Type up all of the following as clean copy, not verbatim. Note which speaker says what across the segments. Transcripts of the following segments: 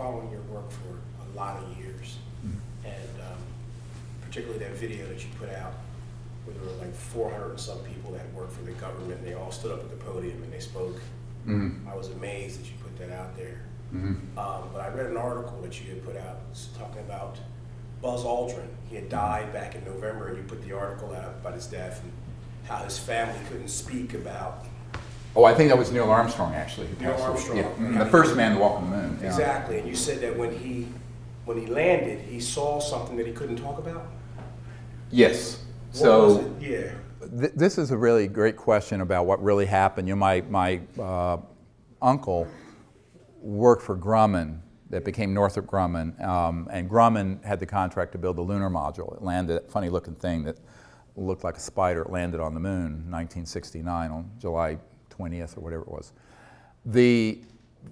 Speaker 1: following your work for a lot of years, and particularly that video that you put out where there were like 400 and some people that worked for the government, and they all stood up at the podium and they spoke. I was amazed that you put that out there. But I read an article that you had put out talking about Buzz Aldrin. He had died back in November, and you put the article out about his death and how his family couldn't speak about.
Speaker 2: Oh, I think that was Neil Armstrong, actually.
Speaker 1: Neil Armstrong.
Speaker 2: Yeah. The first man to walk on the moon.
Speaker 1: Exactly, and you said that when he landed, he saw something that he couldn't talk about?
Speaker 2: Yes.
Speaker 1: What was it? Yeah.
Speaker 3: This is a really great question about what really happened. You know, my uncle worked for Grumman, that became Northrop Grumman, and Grumman had the contract to build the lunar module. It landed, a funny looking thing that looked like a spider. It landed on the moon in 1969 on July 20th or whatever it was. The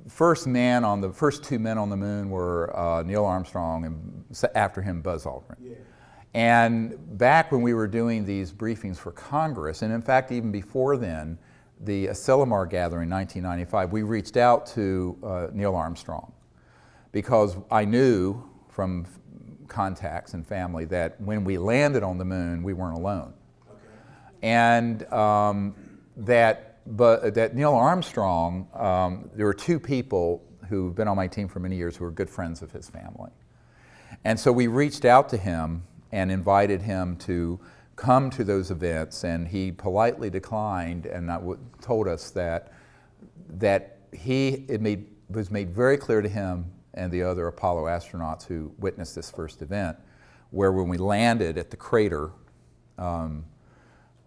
Speaker 3: first two men on the moon were Neil Armstrong and after him Buzz Aldrin.
Speaker 1: Yeah.
Speaker 3: And back when we were doing these briefings for Congress, and in fact even before then, the Asilomar gathering in 1995, we reached out to Neil Armstrong because I knew from contacts and family that when we landed on the moon, we weren't alone.
Speaker 1: Okay.
Speaker 3: And that Neil Armstrong, there were two people who've been on my team for many years who were good friends of his family. And so we reached out to him and invited him to come to those events, and he politely declined and told us that it was made very clear to him and the other Apollo astronauts who witnessed this first event, where when we landed at the crater on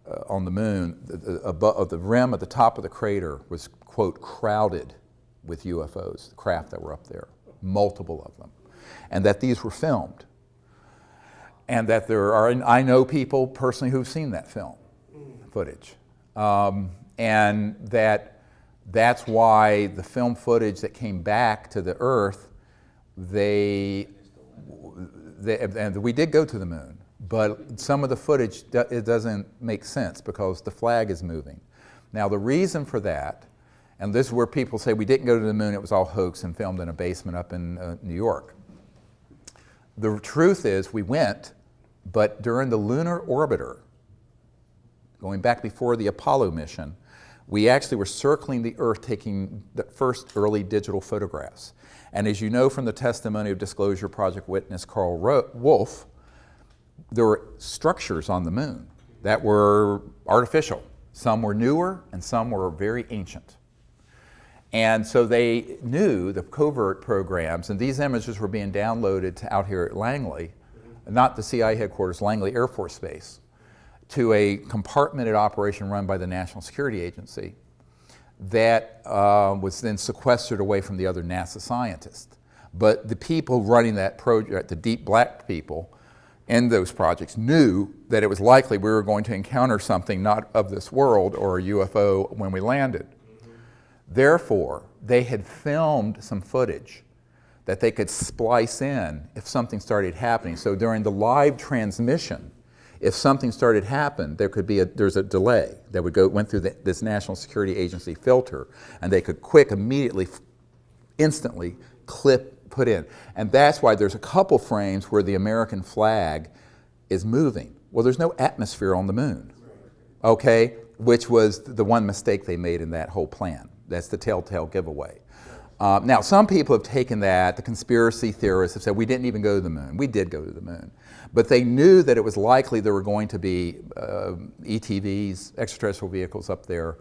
Speaker 3: the moon, the rim at the top of the crater was, quote, crowded with UFOs, the craft that were up there, multiple of them, and that these were filmed. And that I know people personally who've seen that film footage. And that's why the film footage that came back to the Earth, and we did go to the moon, but some of the footage, it doesn't make sense because the flag is moving. Now the reason for that, and this is where people say we didn't go to the moon, it was all hoax and filmed in a basement up in New York. The truth is we went, but during the lunar orbiter, going back before the Apollo mission, we actually were circling the Earth taking the first early digital photographs. And as you know from the testimony of Disclosure Project witness Carl Wolf, there were structures on the moon that were artificial. Some were newer and some were very ancient. And so they knew the covert programs, and these images were being downloaded to out here at Langley, not the CIA headquarters, Langley Air Force Base, to a compartmented operation run by the National Security Agency that was then sequestered away from the other NASA scientists. But the people running that project, the deep black people in those projects, knew that it was likely we were going to encounter something not of this world or a UFO when we landed. Therefore, they had filmed some footage that they could splice in if something started happening. So during the live transmission, if something started happening, there's a delay that went through this National Security Agency filter, and they could immediately, instantly put in. And that's why there's a couple frames where the American flag is moving. Well, there's no atmosphere on the moon, okay? Which was the one mistake they made in that whole plan. That's the telltale giveaway. Now, some people have taken that, the conspiracy theorists have said, we didn't even go to the moon. We did go to the moon. But they knew that it was likely there were going to be ETVs, extraterrestrial vehicles up there.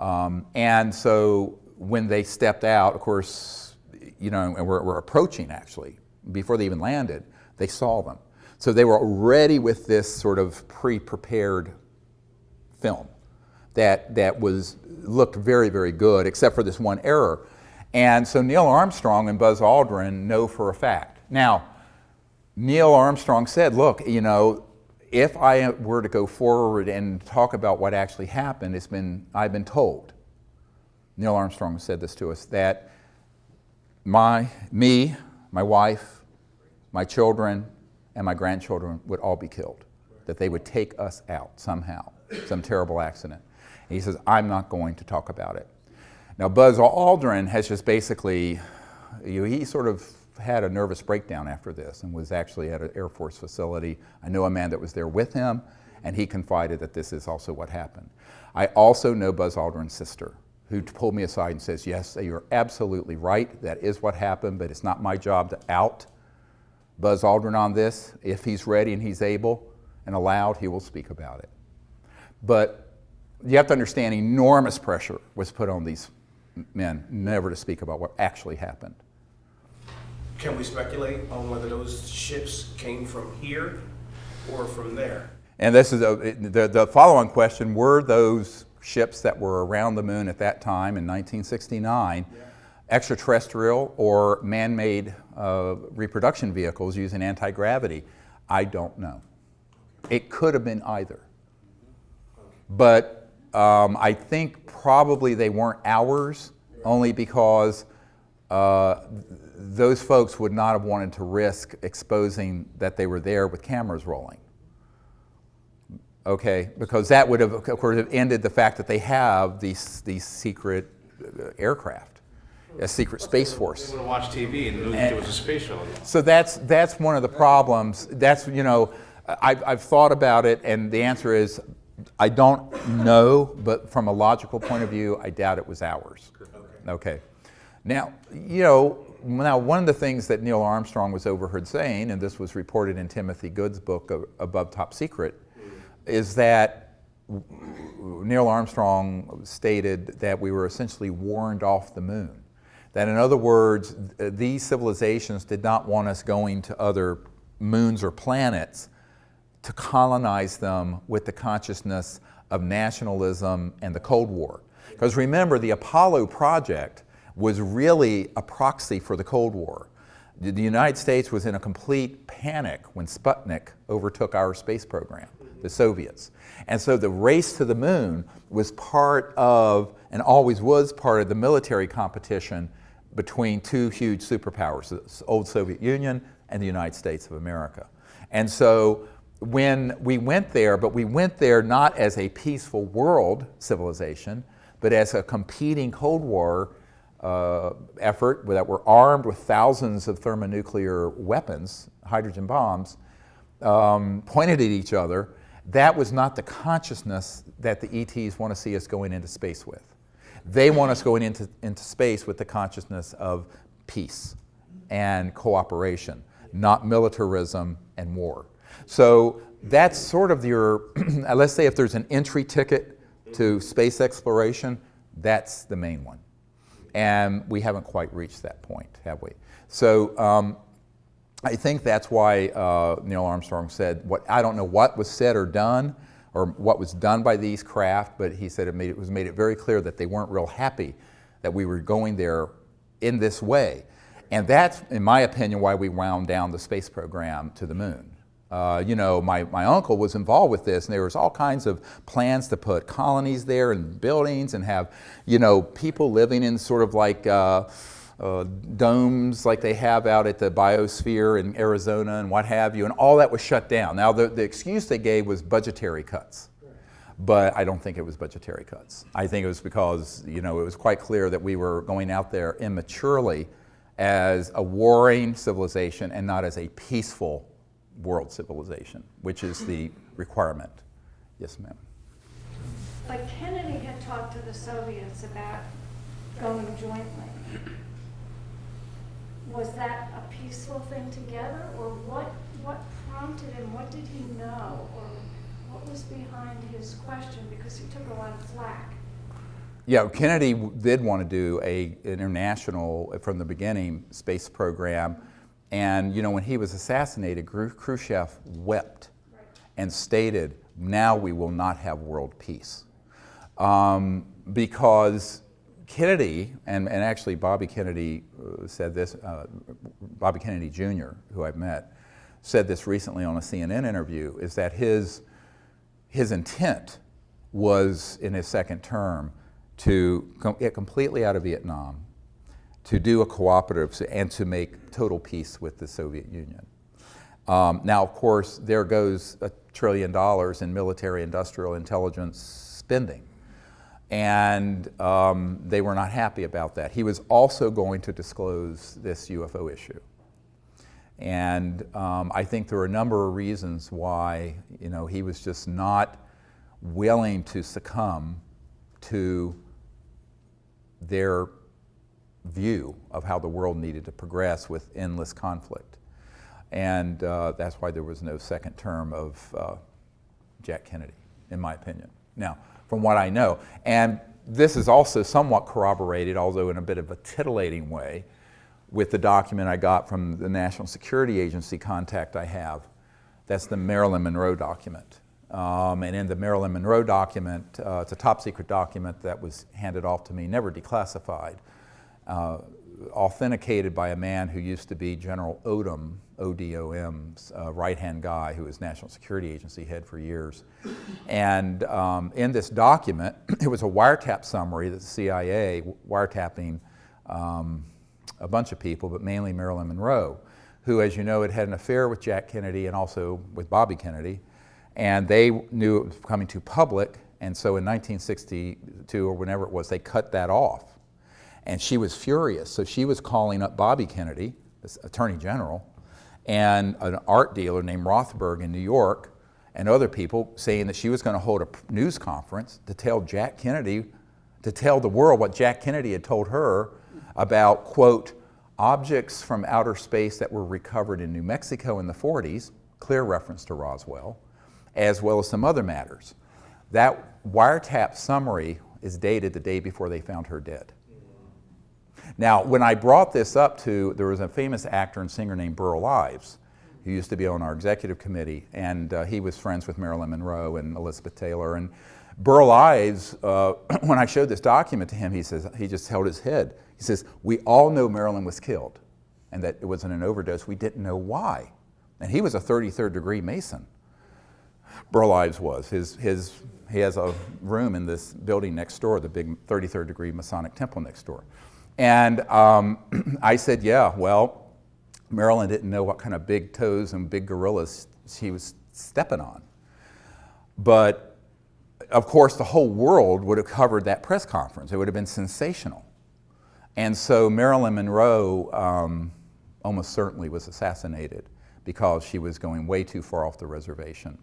Speaker 3: And so when they stepped out, of course, you know, and we're approaching actually, before they even landed, they saw them. So they were already with this sort of pre-prepared film that looked very, very good, except for this one error. And so Neil Armstrong and Buzz Aldrin know for a fact. Now, Neil Armstrong said, look, you know, if I were to go forward and talk about what actually happened, I've been told, Neil Armstrong said this to us, that my wife, my children, and my grandchildren would all be killed, that they would take us out somehow, some terrible accident. And he says, I'm not going to talk about it. Now, Buzz Aldrin has just basically, he sort of had a nervous breakdown after this and was actually at an Air Force facility. I know a man that was there with him, and he confided that this is also what happened. I also know Buzz Aldrin's sister, who pulled me aside and says, yes, you're absolutely right, that is what happened, but it's not my job to out Buzz Aldrin on this. If he's ready and he's able and allowed, he will speak about it. But you have to understand, enormous pressure was put on these men never to speak about what actually happened.
Speaker 1: Can we speculate on whether those ships came from here or from there?
Speaker 3: And this is the following question: were those ships that were around the moon at that time in 1969 extraterrestrial or man-made reproduction vehicles using anti-gravity? I don't know. It could have been either. But I think probably they weren't ours, only because those folks would not have wanted to risk exposing that they were there with cameras rolling. Okay, because that would have, of course, have ended the fact that they have these secret aircraft, a secret space force.
Speaker 4: They would have watched TV and knew that there was a space shuttle.
Speaker 3: So that's one of the problems. That's, you know, I've thought about it, and the answer is I don't know, but from a logical point of view, I doubt it was ours. Okay. Now, you know, one of the things that Neil Armstrong was overheard saying, and this was reported in Timothy Good's book, Above Top Secret, is that Neil Armstrong stated that we were essentially warned off the moon. That, in other words, these civilizations did not want us going to other moons or planets to colonize them with the consciousness of nationalism and the Cold War. Because remember, the Apollo project was really a proxy for the Cold War. The United States was in a complete panic when Sputnik overtook our space program, the Soviets. And so the race to the moon was part of, and always was part of, the military competition between two huge superpowers, the old Soviet Union and the United States of America. And so when we went there, but we went there not as a peaceful world civilization, but as a competing Cold War effort that were armed with thousands of thermonuclear weapons, hydrogen bombs, pointed at each other. That was not the consciousness that the ETs want to see us going into space with. They want us going into space with the consciousness of peace and cooperation, not militarism and war. So that's sort of your, let's say if there's an entry ticket to space exploration, that's the main one. And we haven't quite reached that point, have we? So I think that's why Neil Armstrong said, I don't know what was said or done, or what was done by these craft, but he said it made it very clear that they weren't real happy that we were going there in this way. And that's, in my opinion, why we wound down the space program to the moon. You know, my uncle was involved with this, and there was all kinds of plans to put colonies there and buildings and have, you know, people living in sort of like domes like they have out at the biosphere in Arizona and what have you, and all that was shut down. Now, the excuse they gave was budgetary cuts, but I don't think it was budgetary cuts. I think it was because, you know, it was quite clear that we were going out there immaturely as a warring civilization and not as a peaceful world civilization, which is the requirement. Yes, ma'am.
Speaker 5: But Kennedy had talked to the Soviets about going jointly. Was that a peaceful thing together, or what prompted him? What did he know, or what was behind his question? Because he took a lot of flack.
Speaker 3: Yeah, Kennedy did want to do an international, from the beginning, space program. And, you know, when he was assassinated, Khrushchev wept and stated, now we will not have world peace. Because Kennedy, and actually Bobby Kennedy said this, Bobby Kennedy Jr., who I've met, said this recently on a CNN interview, is that his intent was, in his second term, to get completely out of Vietnam, to do a cooperative and to make total peace with the Soviet Union. Now, of course, there goes $1 trillion in military industrial intelligence spending. And they were not happy about that. He was also going to disclose this UFO issue. And I think there were a number of reasons why, he was just not willing to succumb to their view of how the world needed to progress with endless conflict. And that's why there was no second term of Jack Kennedy, in my opinion. Now, from what I know, and this is also somewhat corroborated, although in a bit of a titillating way, with the document I got from the National Security Agency contact I have. That's the Marilyn Monroe document. And in the Marilyn Monroe document, it's a top secret document that was handed off to me, never declassified, authenticated by a man who used to be General Odom, O-D-O-M's right-hand guy, who was National Security Agency head for years. And in this document, it was a wiretap summary that the CIA wiretapping a bunch of people, but mainly Marilyn Monroe, who, as you know, had an affair with Jack Kennedy and also with Bobby Kennedy. And they knew it was becoming too public, and so in 1962 or whenever it was, they cut that off. And she was furious, so she was calling up Bobby Kennedy, this Attorney General, and an art dealer named Rothberg in New York, and other people, saying that she was going to hold a news conference to tell Jack Kennedy, to tell the world what Jack Kennedy had told her about, quote, objects from outer space that were recovered in New Mexico in the 40s, clear reference to Roswell, as well as some other matters. That wiretap summary is dated the day before they found her dead. Now, when I brought this up there was a famous actor and singer named Burl Ives, who used to be on our executive committee, and he was friends with Marilyn Monroe and Elizabeth Taylor. And Burl Ives, when I showed this document to him, he just held his head. He says, "We all know Marilyn was killed and that it wasn't an overdose. We didn't know why." And he was a 33rd degree Mason. Burl Ives was. He has a room in this building next door, the big 33rd degree Masonic temple next door. And I said, yeah, well, Marilyn didn't know what kind of big toes and big gorillas she was stepping on. But of course, the whole world would have covered that press conference. It would have been sensational. And so Marilyn Monroe almost certainly was assassinated because she was going way too far off the reservation.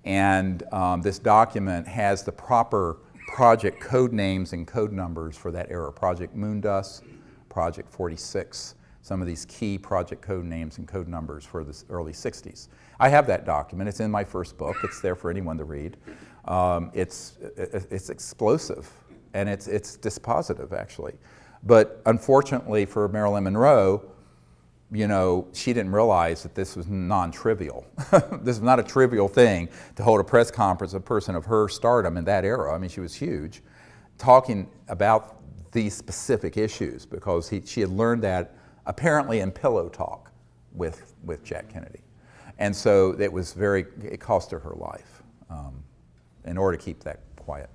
Speaker 3: And this document has the proper project code names and code numbers for that era. Project Moondust, Project 46, some of these key project code names and code numbers for the early 60s. I have that document. It's in my first book. It's there for anyone to read. It's explosive, and it's dispositive, actually. But unfortunately for Marilyn Monroe, she didn't realize that this was non-trivial. This is not a trivial thing to hold a press conference, a person of her stardom in that era. I mean, she was huge, talking about these specific issues because she had learned that apparently in pillow talk with Jack Kennedy. And so it cost her life in order to keep that quiet.